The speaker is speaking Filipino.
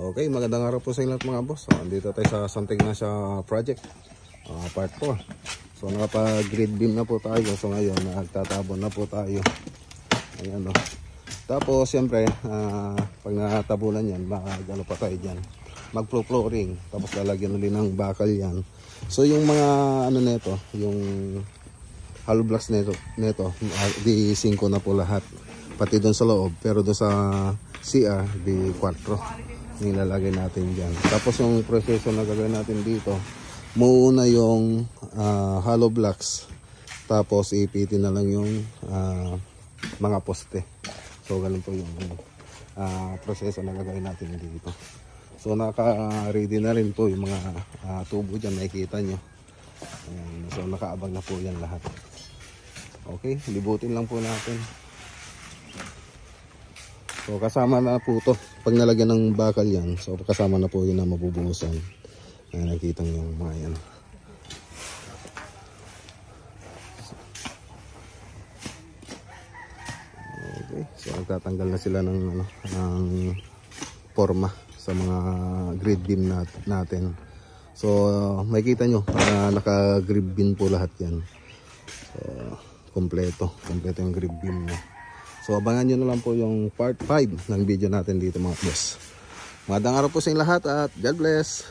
Okay, magandang araw po sa inyo lahat mga boss. Andito tayo sa Santa Ignacia project, part 4. So nakapag-grid beam na po tayo. So ngayon nagtatabon na po tayo. Ayan o. Tapos siyempre pag natabunan yan, ano pa tayo dyan, mag-flooring. Tapos lalagyan ulit ng bakal yan. So yung mga ano nito, yung hollow blocks nito di 5 na po lahat. Pati doon sa loob, pero doon sa CR di 4 nilalagay natin dyan. Tapos yung proseso na gagawin natin dito, muna yung hollow blocks, tapos ipitin na lang yung mga poste. So ganun po yung proseso na gagawin natin dito. So naka-ready na rin po yung mga tubo dyan, nakikita nyo. So nakaabang na po yan lahat. Okay, libutin lang po natin. So kasama na po to pag nalagyan ng bakal yan. So kasama na po yun na mabubuhusan. Nakikita nyo yung mga yan. Okay, so magtatanggal na sila ng forma sa mga grid beam natin. So makikita nyo naka grid beam po lahat yan. So kompleto yung grid beam nyo. So abangan nyo na lang po yung part 5 ng video natin dito mga boss. Magandang araw po sa inyo lahat at God bless.